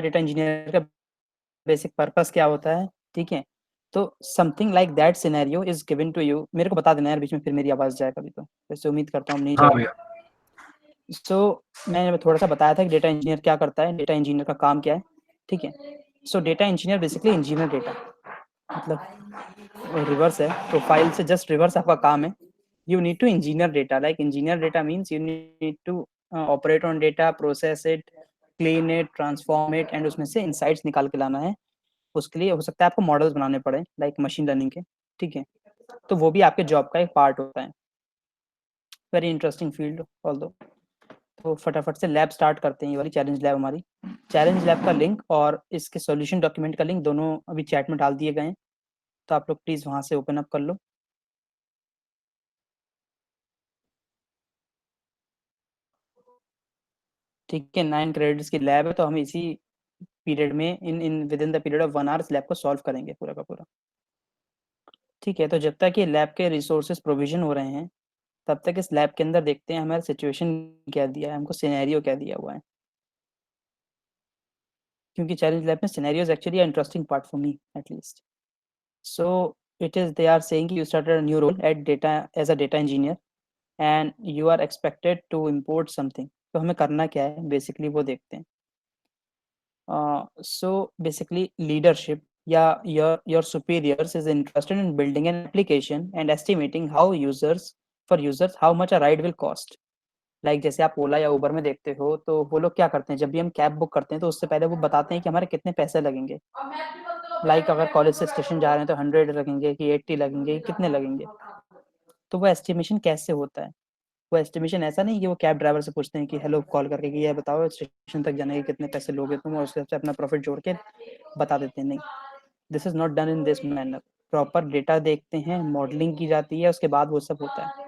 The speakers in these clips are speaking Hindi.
डेटा इंजीनियर का बेसिक पर्पस क्या होता है, ठीक है। तो something like that scenario is given to you. मेरे को बता देना यार बीच में, फिर मेरी आवाज़ जाए कभी तो, वैसे उम्मीद करता हूँ नहीं हाँ जाएगी। भैया। सो मैंने थोड़ा सा बताया था कि डेटा इंजीनियर क्या करता है, डेटा इंजीनियर का काम क्या है, ठीक है। So data engineer basically engineer data, मतलब रिवर्स है, प्रोफाइल से जस्ट रिवर्स आपका काम है। You need to engineer data, like engineer data means you need to operate on data, process it, clean it, transform it, and उसमें से इंसाइट्स निकाल के लाना है। उसके लिए हो सकता है आपको मॉडल्स बनाने पड़े लाइक मशीन लर्निंग के, ठीक है। तो वो भी आपके जॉब का एक पार्ट होता है। वेरी इंटरेस्टिंग फील्ड ऑल दो। तो फटाफट से लैब स्टार्ट करते हैं, ये वाली चैलेंज लैब हमारी। चैलेंज लैब का लिंक और इसके सॉल्यूशन डॉक्यूमेंट का लिंक दोनों अभी चैट में डाल दिए गए हैं, तो आप लोग प्लीज़ वहाँ से ओपन अप कर लो। ठीक है, 9 क्रेडिट्स की लैब है, तो हम इसी पीरियड में in in with in the period of 1 hour इस लैब को सॉल्व करेंगे पूरा का पूरा। ठीक है, तो जब तक ये लैब के रिसोर्सेज प्रोविजन हो रहे हैं, तब तक इस लैब के अंदर देखते हैं हमारा सिचुएशन क्या दिया है, हमको सिनेरियो क्या दिया हुआ है। क्योंकि चैलेंज लैब में scenario is actually interesting part for me at least. So it is they are saying you started a new role at data as a data engineer and you are expected to import something. तो हमें करना क्या है बेसिकली वो देखते हैं। So basically leadership, yeah, your superiors is interested in building an application and estimating how users how much a ride will cost. Like जैसे आप ओला या उबर में देखते हो, तो वो लोग क्या करते हैं, जब भी हम कैब बुक करते हैं तो उससे पहले वो बताते हैं कि हमारे कितने पैसे लगेंगे। लाइक अगर कॉलेज से स्टेशन जा रहे हैं तो 100 लगेंगे कि 80 लगेंगे, कितने लगेंगे। तो वो एस्टिमेशन कैसे होता है, वो एस्टिमेशन ऐसा नहीं कि वो कैब ड्राइवर से पूछते हैं कि हेलो कॉल करके कि ये बताओ स्टेशन तक जाने के कितने पैसे लोगे तुम, और उसके हिसाब से अपना प्रॉफिट जोड़ के बता देते हैं। नहीं, this is not done in this manner. Proper data देखते हैं, मॉडलिंग की जाती है, उसके बाद वो सब होता है।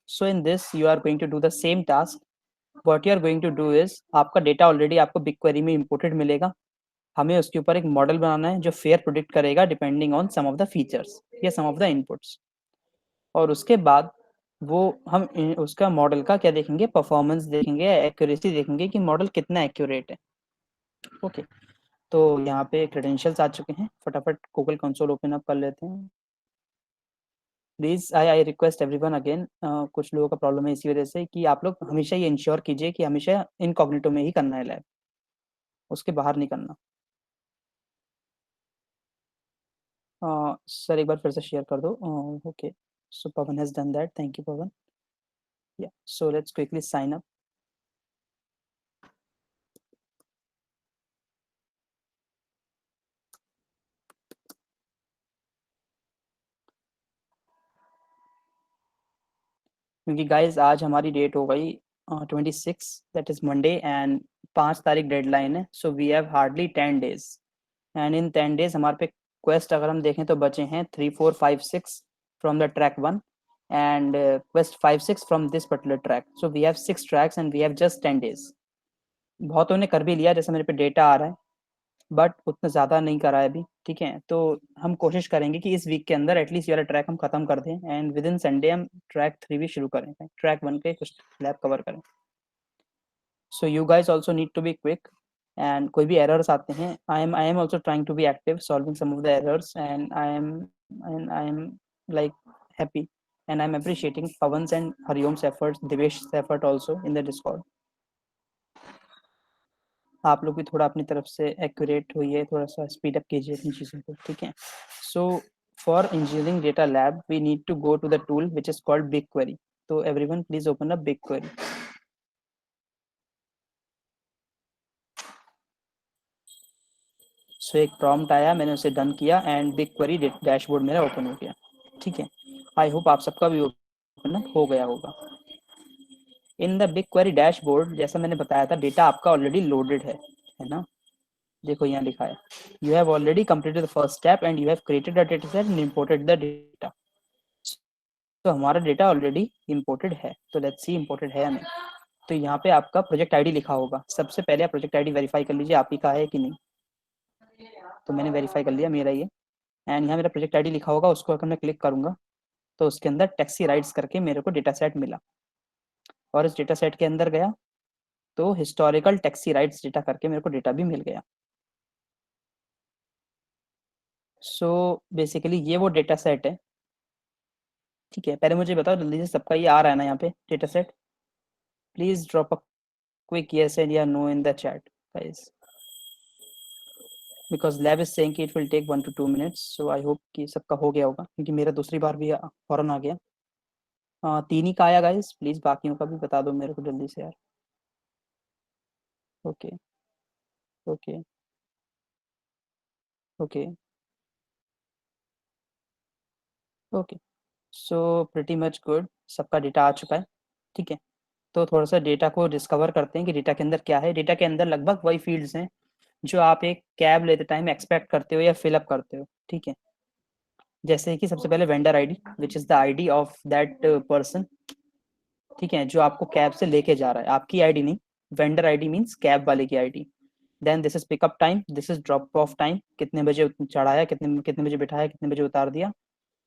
So in this you are going to do the same task. What you are going to do is, आपका डेटा ऑलरेडी आपको बिग क्वेरी में इंपोर्टेड मिलेगा। हमें उसके ऊपर एक मॉडल बनाना है जो फेयर प्रोडिक्ट करेगा depending on some of the features या सम ऑफ द इनपुट्स। और उसके बाद वो हम उसका मॉडल का क्या देखेंगे, परफॉर्मेंस देखेंगे, एक्यूरेसी देखेंगे कि मॉडल कितना एक्यूरेट है। ओके, तो यहाँ पे क्रेडेंशियल्स आ चुके हैं, फटाफट गूगल कंसोल ओपन अप कर लेते हैं। Please I request everyone again, कुछ लोगों का प्रॉब्लम है इसी वजह से कि आप लोग हमेशा ये इंश्योर कीजिए कि हमेशा इनकॉग्निटो में ही करना है लैब, उसके बाहर नहीं करना। सर एक बार फिर से शेयर कर दो। Okay, so Pavan has done that, thank you Pavan. Yeah so let's quickly sign up. क्योंकि गाइज आज हमारी डेट हो गई 26, दैट इज मंडे, एंड 5 तारीख डेडलाइन है। So we have hardly 10 days, and in 10 days हमारे पे क्वेस्ट अगर हम देखें तो बचे हैं 3, 4, 5, 6 from the track 1, and quest 5, 6 from this particular track. So we have 6 tracks and we have just 10 days. बहुतों ने कर भी लिया, जैसे मेरे पे डेटा आ रहा है, बट उतना ज़्यादा नहीं करा है अभी, ठीक है। तो हम कोशिश करेंगे कि इस वीक के अंदर एटलीस्ट ये वाला ट्रैक हम खत्म कर दें, एंड विद इन संडे हम ट्रैक 3 भी शुरू करें, ट्रैक 1 के कुछ लैब कवर करें। So you guys also need to be quick, and कोई भी एरर्स आते हैं, I am also trying to be active solving some of the errors, and I am like happy, and I am appreciating Pavan's and Hariom's efforts, Divesh effort also in the discord. आप लोग भी थोड़ा अपनी तरफ से एक्यूरेट होइए, थोड़ा सा स्पीड अप कीजिए अपनी चीज़ों को, ठीक है। So for engineering data lab we need to go to the tool which is called big query. तो everyone please open up big query. So एक प्रॉम्प्ट आया, मैंने उसे डन किया, एंड बिग क्वेरी डैशबोर्ड मेरा ओपन हो गया, ठीक है। आई होप आप सबका भी ओपन अप हो गया होगा। In the big query dashboard जैसा मैंने बताया था, डेटा आपका ऑलरेडी लोडेड है ना। देखो यहाँ लिखा है, you have already completed the first step and you have created the data set and imported the data. तो हमारा डेटा ऑलरेडी इंपोर्टेड है, तो लेट्स सी इंपोर्टेड है या नहीं। तो यहाँ पे आपका प्रोजेक्ट आईडी लिखा होगा, सबसे पहले आप प्रोजेक्ट आईडी वेरीफाई कर लीजिए आप ही का है कि नहीं। तो मैंने वेरीफाई कर लिया मेरा ये, एंड यहाँ मेरा प्रोजेक्ट आईडी लिखा होगा, उसको अगर मैं क्लिक करूंगा तो उसके अंदर टैक्सी राइड्स करके मेरे को डेटा सेट मिला, और इस डेटा सेट के अंदर गया, तो हिस्टोरिकल टैक्सी राइड्स डेटा करके मेरे को डेटा भी मिल गया। सो बेसिकली ये वो डेटा सेट है। ठीक है, पहले मुझे बताओ जल्दी से, सबका ये आ रहा है ना यहाँ पे data set? Please drop a quick yes and या no in the chat guys, because lab is saying कि it will take 1 to 2 minutes, so I hope कि सबका हो गया होगा, क्योंकि मेरा दूसरी बार भी फौरन आ गया। 3 ही का आया गाइस, प्लीज बाकियों का भी बता दो मेरे को जल्दी से यार। Okay okay okay okay. So pretty much good, सबका डेटा आ चुका है। ठीक है, तो थोड़ा सा डेटा को डिस्कवर करते हैं कि डेटा के अंदर क्या है। डेटा के अंदर लगभग वही फील्ड्स हैं जो आप एक कैब लेते टाइम एक्सपेक्ट करते हो या फिलअप करते हो। ठीक है, जैसे कि सबसे पहले vendor ID, which is the ID of that person. ठीक है, जो आपको कैब से लेके जा रहा है, आपकी आईडी नहीं। वेंडर आईडी मींस कैब वाले की ID. Then this is pickup time, this is drop off time, कितने बजे चढ़ाया, कितने कितने बजे बिठाया, कितने बजे उतार दिया।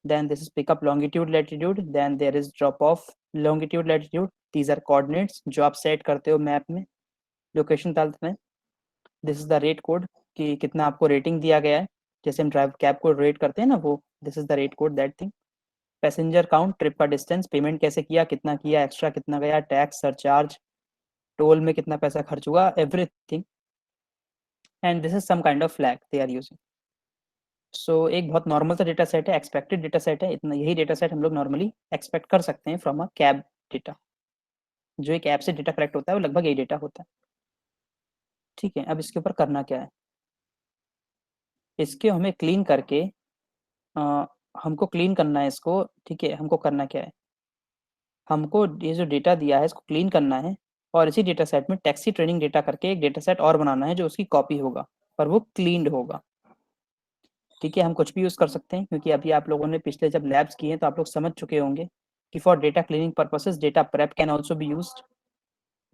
Then this is pickup longitude latitude, then there is drop off longitude latitude, these are coordinates जो आप सेट करते हो मैप में, लोकेशन डालते हैं। This is the rate code, कि कितना आपको रेटिंग दिया गया है, जैसे हम ड्राइव कैब को रेट करते हैं ना, वो this is the rate code, that thing. Passenger count, trip का डिस्टेंस, पेमेंट कैसे किया, कितना किया, एक्स्ट्रा कितना गया, टैक्स सरचार्ज, टोल में कितना पैसा खर्च हुआ, everything. And this is some kind of flag they are using. So एक बहुत नॉर्मल सा डेटा सेट है, एक्सपेक्टेड डेटा सेट है, इतना यही डेटा सेट हम लोग नॉर्मली एक्सपेक्ट कर सकते हैं फ्रॉम अ कैब डेटा। जो एक ऐप से डेटा कलेक्ट होता है वो लगभग यही डेटा होता है। ठीक है, अब इसके ऊपर करना क्या है, इसके हमें क्लीन करके अ, हमको क्लीन करना है इसको। ठीक है, हमको करना क्या है, हमको ये जो डेटा दिया है इसको क्लीन करना है, और इसी डेटा सेट में टैक्सी ट्रेनिंग डेटा करके एक डेटा सेट और बनाना है जो उसकी कॉपी होगा, पर वो क्लीन्ड होगा। ठीक है, हम कुछ भी यूज़ कर सकते हैं, क्योंकि अभी आप लोगों ने पिछले जब लैब्स किए हैं तो आप लोग समझ चुके होंगे कि for data cleaning purposes data prep can also be used.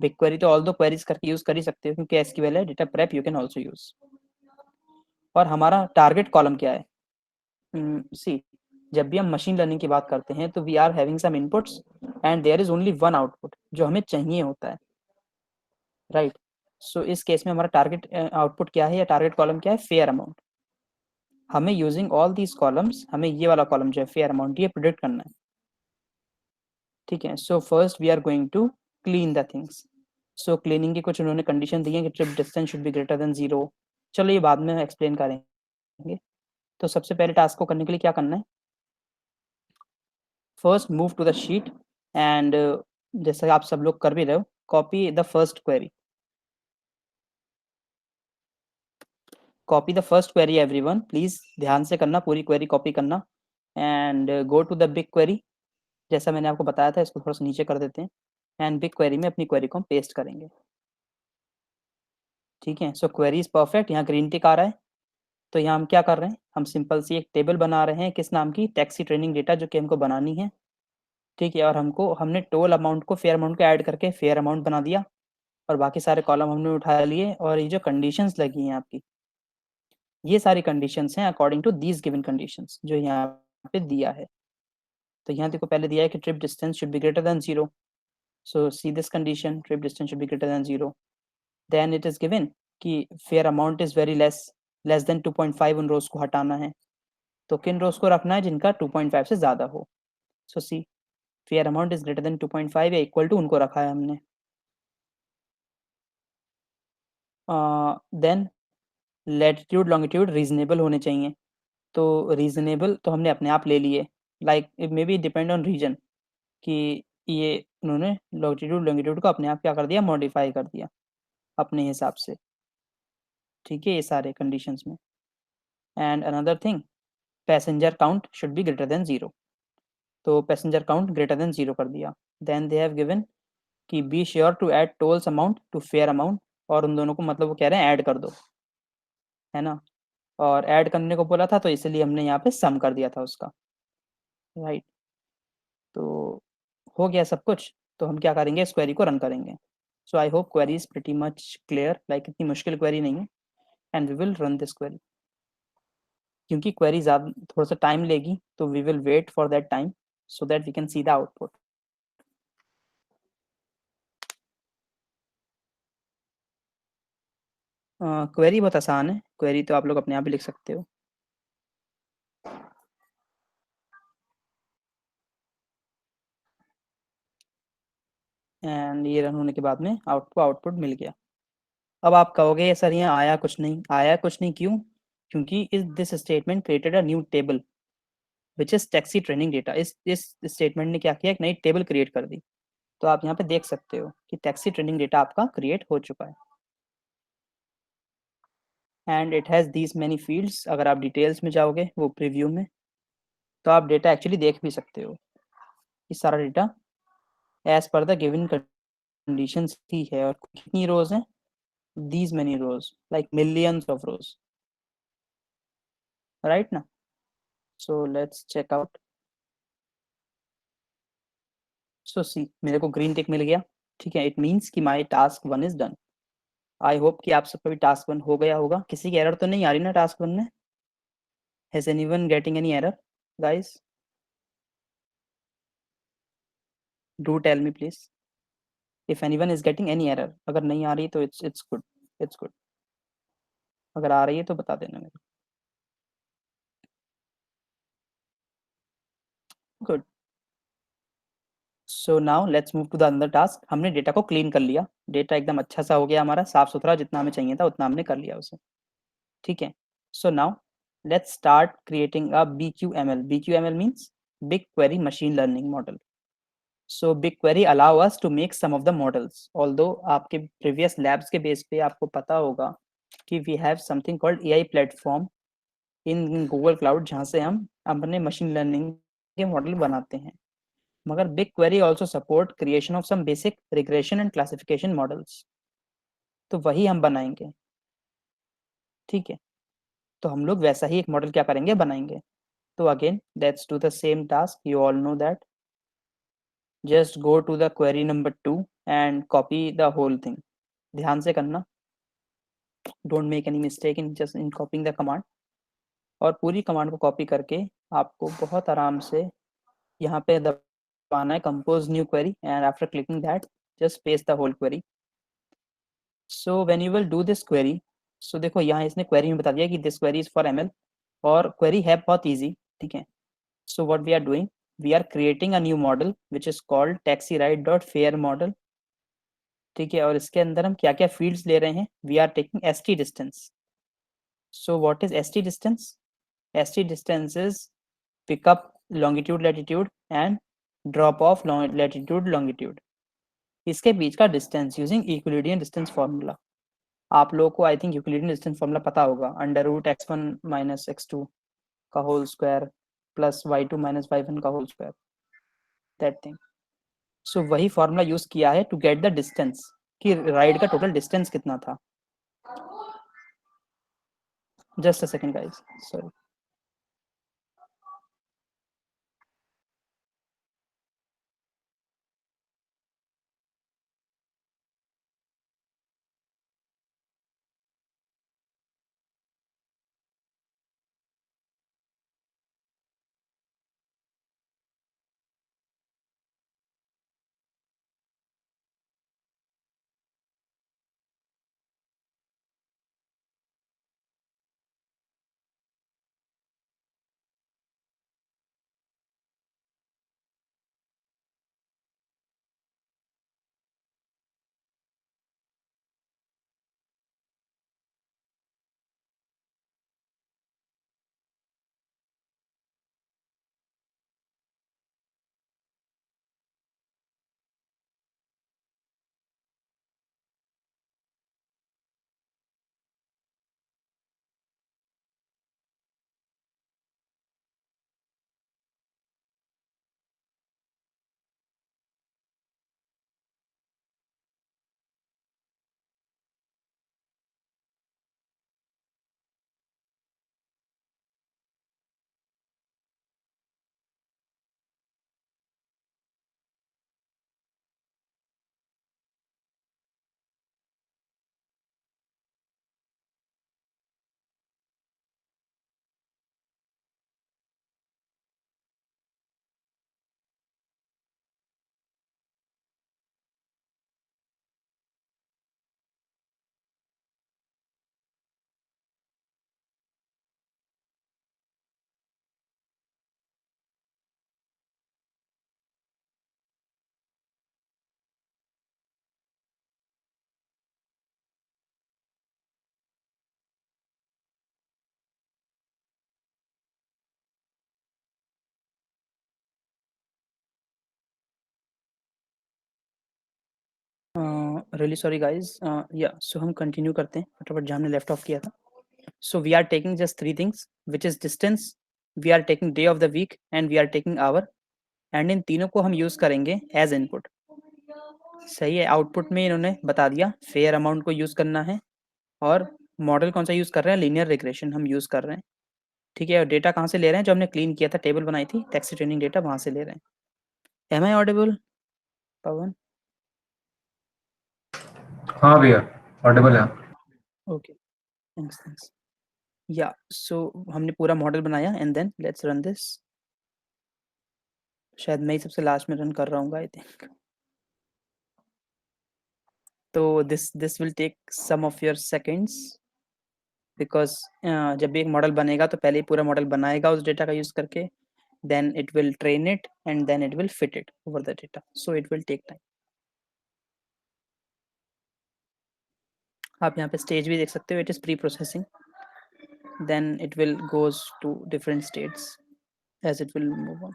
Big query तो ऑल दो क्वेरीज करके यूज़ कर ही सकते हो, क्योंकि एसक्यूएल है। Data prep you can also use. और हमारा टारगेट कॉलम क्या है? सी, जब भी हम मशीन लर्निंग की बात करते हैं तो we are having some inputs and there is only one output जो हमें चाहिए होता है, राइट? सो इस केस में हमारा टारगेट आउटपुट क्या है या टारगेट कॉलम क्या है? Fair amount. हमें यूजिंग ऑल दीज कॉलम्स, हमें ये वाला कॉलम जो है फेयर अमाउंट, ये प्रिडिक्ट करना है। ठीक है, so first we are going to clean the things. So cleaning की कुछ उन्होंने कंडीशन दी है कि trip distance should be greater than 0। चलो ये बाद में एक्सप्लेन करेंगे। तो सबसे पहले टास्क को करने के लिए क्या करना है, first move to the sheet and जैसे आप सब लोग कर भी रहे हो, copy the first query. Copy the first query everyone, please ध्यान से करना, पूरी क्वेरी कॉपी करना। And go to the BigQuery, जैसा मैंने आपको बताया था, इसको थोड़ा सा नीचे कर देते हैं। एंड बिग क्वेरी में अपनी क्वेरी को हम पेस्ट करेंगे। ठीक है, सो क्वेरी इज परफेक्ट, यहाँ ग्रीन टिक आ रहा है। तो यहाँ हम क्या कर रहे हैं, हम सिंपल सी एक टेबल बना रहे हैं, किस नाम की? टैक्सी ट्रेनिंग डेटा, जो कि हमको बनानी है। ठीक है, और हमने टोल अमाउंट को फेयर अमाउंट को ऐड करके फेयर अमाउंट बना दिया, और बाकी सारे कॉलम हमने उठा लिए। और ये जो कंडीशंस लगी हैं आपकी, ये सारी कंडीशंस हैं according to these given conditions जो यहाँ पे दिया है। तो यहाँ देखो पहले दिया है कि trip distance should be greater than 0। So see this condition, trip distance should be greater than 0। Then it is given कि fare amount is very less, less than 2.5, उन रोज को हटाना है। तो किन रोज को रखना है? जिनका 2.5 से ज्यादा हो। So see, fare amount is greater than 2.5 या इक्वल टू, उनको रखा है हमने। देन लैटिट्यूड लॉन्गिट्यूड रीजनेबल होने चाहिए। तो रीजनेबल तो हमने अपने आप ले लिए, like it may be depend on region, कि ये उन्होंने लॉन्गिट्यूड लॉन्गिट्यूड को अपने आप क्या कर दिया, मॉडिफाई कर दिया अपने हिसाब से। ठीक है, ये सारे कंडीशंस में। And another thing, passenger count should be greater than 0। तो पैसेंजर काउंट ग्रेटर देन 0 कर दिया। देन दे हैव गिवन कि be sure to add tolls amount to fare amount, और उन दोनों को मतलब वो कह रहे हैं ऐड कर दो, है ना? और ऐड करने को बोला था तो इसलिए हमने यहाँ पे सम कर दिया था उसका, राइट? तो हो गया सब कुछ, तो हम क्या करेंगे, इस क्वेरी को रन करेंगे। So I hope query is pretty much clear, like इतनी मुश्किल क्वेरी नहीं है। And we will run this query, क्योंकि क्वेरी ज़्यादा थोड़ा सा टाइम लेगी, तो we will wait for that time so that we can see the output. Query बहुत आसान है, क्वेरी तो आप लोग अपने आप ही लिख सकते हो। एंड ये रन होने के बाद में आउटपुट मिल गया। अब आप कहोगे सर यहाँ आया कुछ नहीं, आया कुछ नहीं क्यों? क्योंकि इस this statement created a new table which is taxi training data. इस स्टेटमेंट ने क्या किया, एक नई टेबल क्रिएट कर दी। तो आप यहाँ पे देख सकते हो कि टैक्सी ट्रेनिंग डेटा आपका क्रिएट हो चुका है। And it has these many fields. अगर आप डिटेल्स में जाओगे वो प्रीव्यू में, तो आप डेटा एक्चुअली देख भी सकते हो कि सारा data as per the given conditions ही है। और कितनी रोज हैं? These many rows, like millions of rows, right ना? So let's check out. So see, मेरे को ग्रीन टिक मिल गया। ठीक है, इट मीन्स कि my task one is done. I hope कि आप सबका भी टास्क वन हो गया होगा। किसी की एरर तो नहीं आ रही ना टास्क वन में? Has anyone getting any error guys? Do tell me please if anyone is getting any error. अगर नहीं आ रही तो इट्स गुड, इट्स गुड। अगर आ रही है तो बता देना मेरे को। Good. So now let's move to the another task. हमने डेटा को क्लीन कर लिया, डेटा एकदम अच्छा सा हो गया हमारा, साफ सुथरा, जितना हमें चाहिए था उतना हमने कर लिया उसे। ठीक है। So now let's start creating a BQML। BQML means Big Query machine learning model. So Big Query allow us to make some of the models. Although आपके प्रीवियस लैब्स के बेस पे आपको पता होगा कि we have something called AI platform in Google Cloud, जहाँ से हम अपने मशीन लर्निंग के मॉडल बनाते हैं। मगर Big Query also support creation of some basic regression and classification models. तो वही हम बनाएंगे। ठीक है, तो हम लोग वैसा ही एक मॉडल क्या करेंगे, बनाएंगे। तो again let's do the same task, you all know that. Just go to the query number 2 and copy the whole thing. ध्यान से करना, don't make any mistake in just in copying the command. और पूरी कमांड को कॉपी करके आपको बहुत आराम से यहाँ पे दबाना है compose new query, and after clicking that just paste the whole query. So when you will do this query, so देखो यहाँ इसने क्वेरी में बता दिया कि this query is for ML। और क्वेरी है बहुत ईजी। ठीक है, so what we are doing, we are creating a new model which is called taxi ride dot fare model. ठीक है, और इसके अंदर हम क्या क्या फील्ड्स ले रहे हैं, we are taking ST distance. So what is ST distance? ST distance is pickup longitude latitude and drop off latitude longitude, इसके बीच का distance using Euclidean distance formula. आप लोगों को I think Euclidean distance formula पता होगा, √x1 माइनस x2 का whole square plus y2 minus y1 का होल स्क्वायर, दैट थिंग। सो वही फार्मूला यूज किया है टू गेट द डिस्टेंस, कि राइड का टोटल डिस्टेंस कितना था। Just a second guys, sorry. Really sorry guys, या सो हम कंटिन्यू करते हैं फटाफट जहाँ हमने लेफ्ट ऑफ किया था. So we are taking just three things, which is distance, we are taking day of the week, and we are taking hour. And इन तीनों को हम यूज करेंगे एज इनपुट. सही है. आउटपुट में इन्होंने बता दिया फेयर अमाउंट को यूज करना है, और मॉडल कौन सा यूज कर रहे हैं, लीनियर रिग्रेशन हम यूज कर रहे हैं. ठीक है. और डेटा कहाँ से ले रहे हैं, जो हमने क्लीन किया था, टेबल बनाई थी, टैक्सी ट्रेनिंग डेटा वहां से ले रहे हैं. Am I audible Pawan? हाँ भैया, ऑडिबल है. Okay, thanks thanks. Yeah so हमने पूरा मॉडल बनाया and then let's run this. शायद मैं ही सबसे लास्ट में रन कर रहा हूँ आई थिंक. तो this will take some of your seconds, because जब भी एक मॉडल बनेगा तो पहले ही पूरा मॉडल बनाएगा उस डेटा का यूज करके, then it will train it and then it will fit it over the data, so it will take time. आप यहाँ पे स्टेज भी देख सकते हो, it is pre processing, then it will goes to different states as it will move on.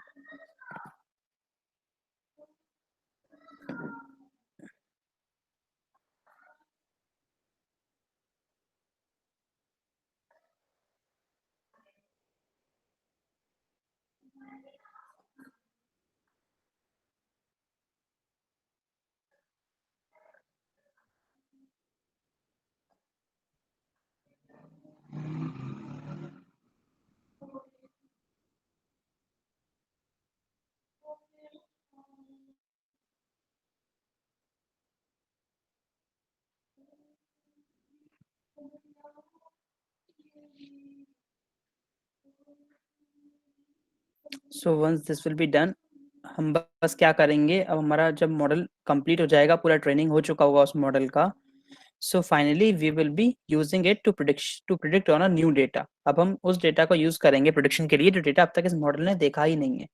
So once this will be done, हम बस क्या करेंगे, अब हमारा जब मॉडल कंप्लीट हो जाएगा, पूरा ट्रेनिंग हो चुका होगा उस मॉडल का, so finally we will be using it to predict on a new data. अब हम उस डेटा को यूज करेंगे प्रिडिक्शन के लिए जो डेटा अब तक इस मॉडल ने देखा ही नहीं है,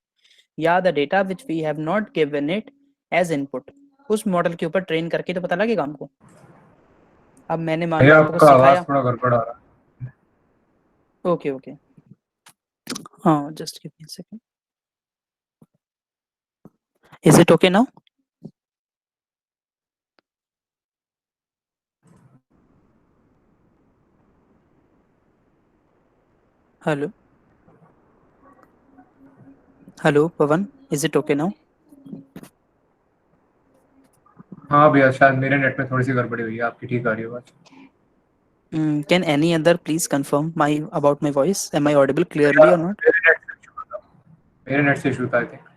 या the data which we have not given it as input. उस मॉडल के ऊपर ट्रेन करके तो पता लगेगा हमको. अब मैंने मान लो भैया आपको आपका आवाज सिखाया. थोड़ा गड़बड़ आ रहा है. ओके ओके, हाँ just give me a second. Is it okay now? Hello hello Pawan, is it okay now? हाँ भैया, शायद मेरे नेट में थोड़ी सी गड़बड़ी हुई है, आपकी ठीक आ रही है आवाज. Can any other please confirm my about my voice? Am I audible clearly or not? मेरे नेट से इशू था आई थिंक.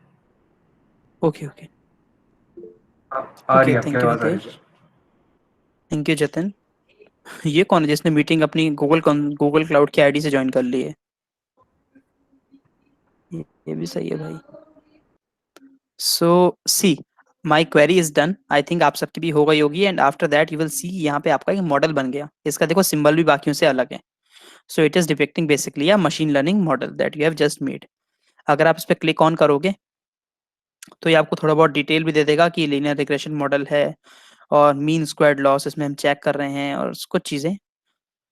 Okay, okay, आ रही okay. है, आपकी Thank you, आवाज आ रही Hitesh. है. Thank you, Jatin. ये कौन है जिसने मीटिंग अपनी गूगल क्लाउड की आईडी से ज्वाइन कर ली है? ये भी सही है भाई. So see, my query is done. I think आप सबकी भी हो गई होगी, and after that you will see यहाँ पे आपका एक मॉडल बन गया. इसका देखो सिंबल भी बाकियों से अलग है. So it is depicting basically a machine learning model that you have just made. अगर आप इस पर क्लिक ऑन करोगे तो ये आपको थोड़ा बहुत डिटेल भी दे देगा कि लीनियर रिग्रेशन मॉडल है, और मीन स्क्वायर्ड लॉस इसमें हम चेक कर रहे हैं, और कुछ चीज़ें.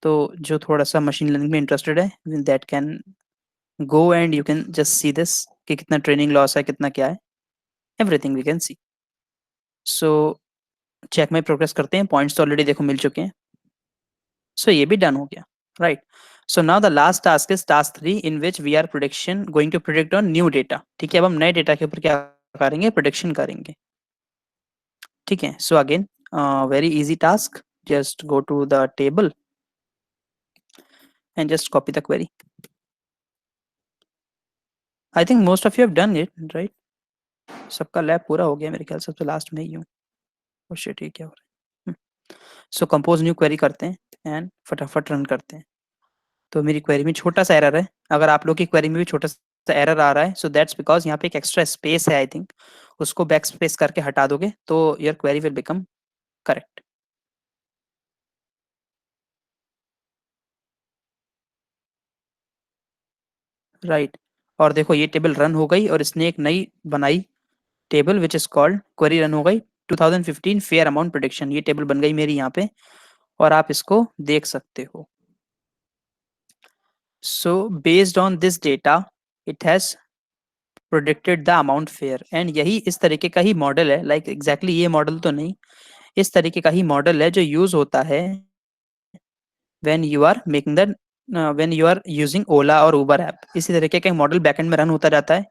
तो जो थोड़ा सा मशीन लर्निंग में इंटरेस्टेड है, that can go and you can just see this कि कितना ट्रेनिंग लॉस है, कितना क्या है, everything we can see. So check में प्रोग्रेस करते हैं. पॉइंट्स तो ऑलरेडी देखो मिल चुके हैं. सो ये भी डन हो गया, right. So now the last task is task 3, in which we are prediction going to predict on new data. ठीक है. अब हम नए डेटा के ऊपर क्या करेंगे, प्रोडिक्शन करेंगे. ठीक है. So again very easy task, just go to the table and just copy the query. I think most of you have done it, right? सबका लैब पूरा हो गया मेरे ख्याल से, तो लास्ट में ही हूँ. oh shit, ये क्या हो रहा है. सो कंपोज न्यू क्वेरी करते हैं एंड फटाफट रन करते हैं. तो मेरी क्वेरी में छोटा सा एरर है. अगर आप लोग की क्वेरी में भी छोटा सा एरर आ रहा है, सो दैट्स बिकॉज यहाँ पे एक एक्स्ट्रा स्पेस है आई थिंक. उसको बैक स्पेस करके हटा दोगे तो your query will become correct. Right. और देखो ये टेबल रन हो गई, और इसने एक नई बनाई table which is called, query run हो गई 2015 फेयर अमाउंट प्रोडिक्शन. ये टेबल बन गई मेरी यहाँ पे, और आप इसको देख सकते हो. So based on this data it has predicted the amount fair. And यही इस तरीके का ही मॉडल है, लाइक एग्जैक्टली ये मॉडल तो नहीं, इस तरीके का ही मॉडल है जो यूज होता है when you are making the when you are using Ola और उबर ऐप। इसी तरीके का मॉडल बैकएंड में रन होता जाता है।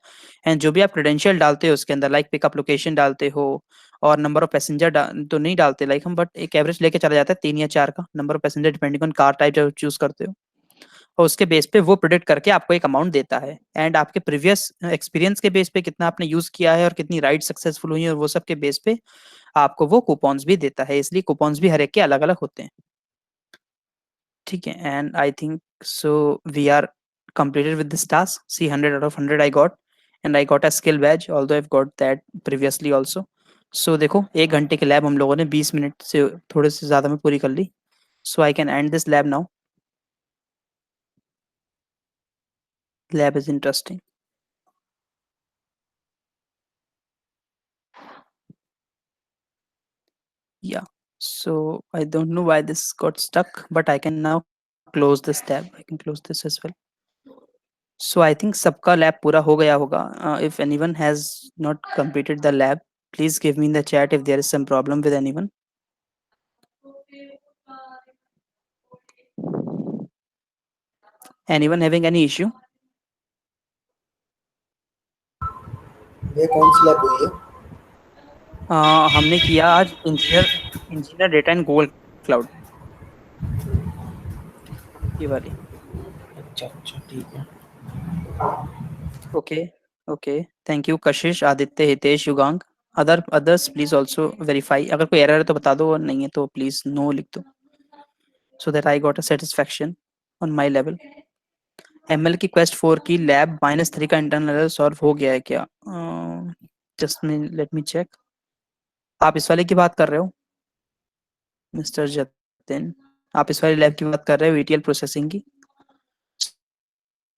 एंड जो भी आप क्रेडेंशियल डालते हो उसके अंदर, लाइक पिकअप लोकेशन डालते हो और नंबर ऑफ पैसेंजर तो नहीं डालते लाइक हम, बट एक एवरेज लेके चला जाता है 3 या 4 का number of passenger depending on car type जो चूज करते हो। और उसके बेस पे वो प्रिडिक्ट करके आपको एक अमाउंट देता है। एंड आपके प्रीवियस एक्सपीरियंस के बेस पे कितना आपने यूज किया है और कितनी राइड सक्सेसफुल हुई है और वो सब के बेस पे आपको वो कूपन्स भी देता है। इसलिए कूपन्स भी हर एक के अलग अलग होते हैं। ठीक है, and I think so we are completed with this task. See, 100 out of 100 I got, and I got a skill badge, although I've got that previously also. So देखो, 1 घंटे की लैब हम लोगों ने 20 मिनट से थोड़े से ज़्यादा में पूरी कर ली। So I can end this lab now. Lab is interesting. Yeah. So I don't know why this got stuck, but I can now close this tab. I can close this as well. So I think सबका lab पूरा हो गया होगा. If anyone has not completed the lab, please give me in the chat if there is some problem with anyone. Anyone having any issue? ये कौन सी लैब हुई है? हमने किया आज engineer data and Google cloud, ये वाली। अच्छा अच्छा ठीक है। Okay okay, thank you Kashish, Aditya, Hitesh, Yugank. Others please also verify. अगर कोई एरर है तो बता दो और नहीं है तो प्लीज नो लिख दो, so that I got a satisfaction on my level. ML की क्वेस्ट 4 की लैब -3 का इंटरनल सॉल्व हो गया है क्या? Just let me check. आप इस वाले की बात कर रहे हो मिस्टर जतिन? आप इस वाली लैब की बात कर रहे हो ईटीएल प्रोसेसिंग की?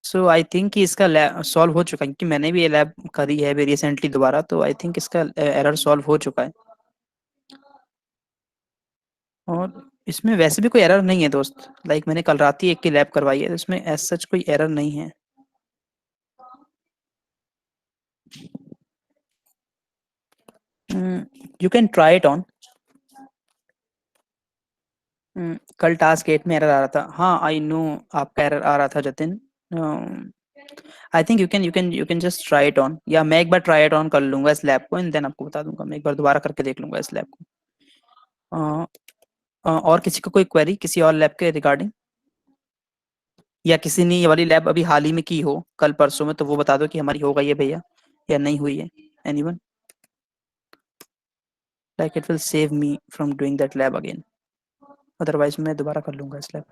सो आई थिंक कि इसका सॉल्व हो चुका है, क्योंकि मैंने भी ये लैब करी है अभी रिसेंटली दोबारा, तो आई थिंक इसका एरर सॉल्व हो चुका है। और इसमें वैसे भी कोई एरर नहीं है दोस्त, लाइक मैंने कल रात ही एक की लैब करवाई है, तो इसमें एज सच कोई एरर नहीं है। You can try it on. कल टास्क 8 में एरर आ रहा था। हाँ आई नो आपका एरर आ रहा था Jatin. I think you can just try it on, या मैं एक बार ट्राई इट ऑन कर लूंगा इस लैब को एंड देन आपको बता दूंगा। मैं एक बार दोबारा करके देख लूंगा इस लैब को। और किसी को कोई क्वेरी किसी और लैब के रिगार्डिंग, या किसी ने ये वाली लैब अभी हाल ही में की हो कल परसों में, तो वो बता दो कि हमारी हो गई है भैया या नहीं हुई है। Anyone? Like it will save me from doing that lab again, otherwise मैं दोबारा कर लूंगा इस लैब।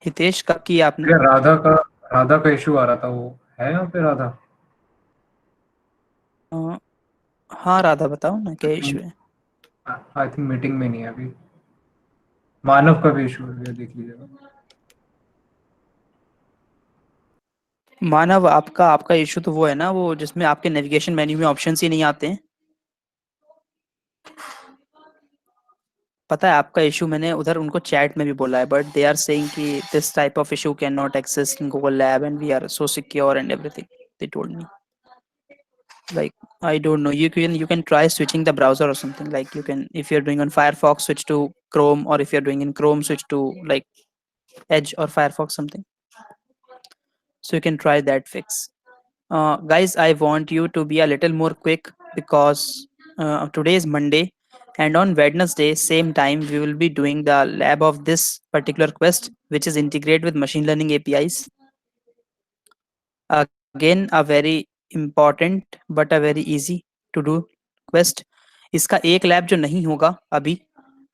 हितेश कब की आपने? ये राधा का इशू आ रहा था, वो है यहाँ पे राधा? अ, हाँ राधा बताओ ना क्या इशू है। आई थिंक मीटिंग में नहीं है अभी। मानव का भी इशू है, देख लीजिएगा। मानव, आपका इशू तो वो है ना, वो जिसमें आपके नेविगेशन मेन्यू में ऑप्शंस ही नहीं आते हैं। पता है आपका इशू, मैंने उधर उनको चैट में भी बोला है, बट दे आर सेइंग कि this type of issue can not exist in Google lab and we are so secure and everything, they told me. Like, I don't know, you can try switching the browser or something. Like, you can, if you're doing on Firefox, switch to Chrome, or if you're doing in Chrome, switch to like Edge or Firefox something. So you can try that fix. Guys, I want you to be a little more quick because today is Monday, and on Wednesday same time we will be doing the lab of this particular quest, which is integrate with machine learning APIs. Again, a very important but a very easy to do quest. इसका एक लैब जो नहीं होगा अभी,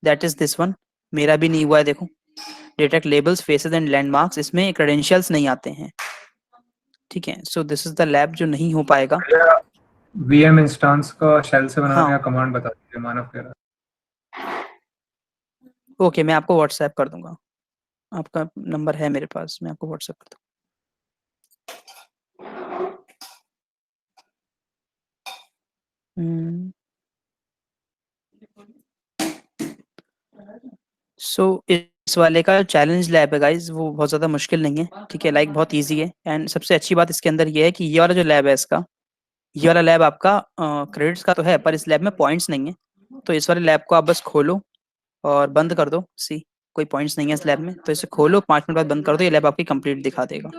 दैट इज दिस वन। मेरा भी नहीं हुआ है, देखो। Detect labels faces and landmarks, इसमें क्रेडेंशियल्स नहीं आते हैं। ठीक है, so this is the lab जो नहीं हो पाएगा। वीएम इंस्टेंस का शेल से बनाने हाँ का कमांड बता दीजिए, मानव कह रहा ओके, मैं आपको व्हाट्सएप कर दूंगा। आपका नंबर है मेरे पास, मैं आपको व्हाट्सएप कर दूंगा। सो इस वाले का चैलेंज लैब है गाइज, वो बहुत ज़्यादा मुश्किल नहीं है, ठीक है, लाइक बहुत इजी है। एंड सबसे अच्छी बात इसके अंदर ये है कि ये वाला जो लैब है इसका, ये वाला लैब आपका क्रेडिट्स का तो है, पर इस लैब में पॉइंट्स नहीं है। तो इस वाले लैब को आप बस खोलो और बंद कर दो। सी कोई पॉइंट्स नहीं है इस लैब में, तो इसे खोलो, 5 मिनट बाद बंद कर दो, ये लैब आपकी कंप्लीट दिखा देगा।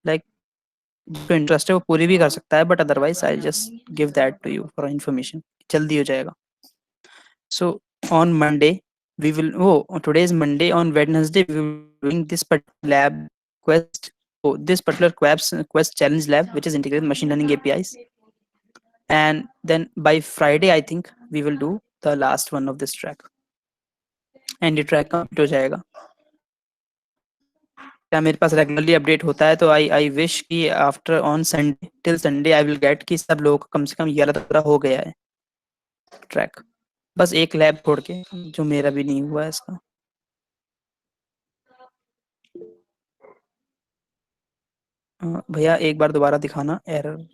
लाइक जो इंटरेस्ट है वो पूरी भी कर सकता है, but otherwise I just give that to you for information, जल्दी हो जाएगा। So on Monday we will. Oh, today is Monday. On Wednesday we will be doing this particular lab quest. Oh, this particular quest challenge lab, which is integrated machine learning APIs. And then by Friday, I think we will do the last one of this track. And ये track complete हो जाएगा। क्या मेरे पास रेगुलरली अपडेट होता है, तो आई विश कि after on Sunday till Sunday I will get कि सब लोगों को कम से कम ये वाला पूरा हो गया है ट्रैक, बस एक लैब छोड़ के जो मेरा भी नहीं हुआ है इसका। भैया एक बार दोबारा दिखाना एरर।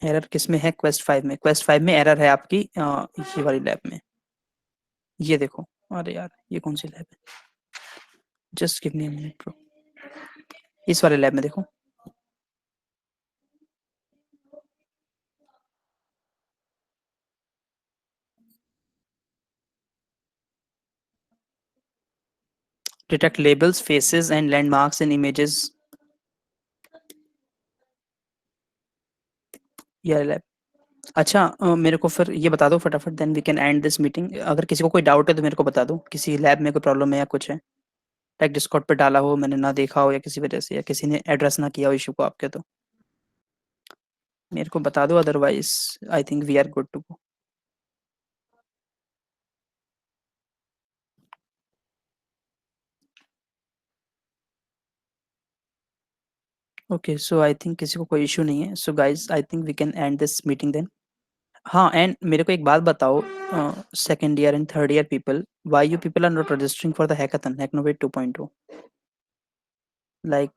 एरर किस में है? क्वेस्ट 5 में। क्वेस्ट 5 में एरर है आपकी ये वाली लैब में। ये देखो, अरे यार ये कौन सी लैब है? Just give me a minute bro. इस वाले लैब में देखो, detect labels, faces and landmarks in images, ये लैब। अच्छा मेरे को फिर ये बता दो फटाफट, then we can end this meeting. अगर किसी को कोई डाउट है तो मेरे को बता दो, किसी लैब में कोई प्रॉब्लम है या कुछ है, लाइक डिस्कॉर्ड पे डाला हो, मैंने ना देखा हो, या किसी वजह से, या किसी ने एड्रेस ना किया हो इशू को आपके, तो मेरे को बता दो, otherwise I think we are good to go. Okay, so I think किसी को कोई इशू नहीं है, so guys I think we can end this meeting then. हाँ, एंड मेरे को एक बात बताओ, second year and third year people, why you people are not registering for the hackathon Hacknovate 2.0? Like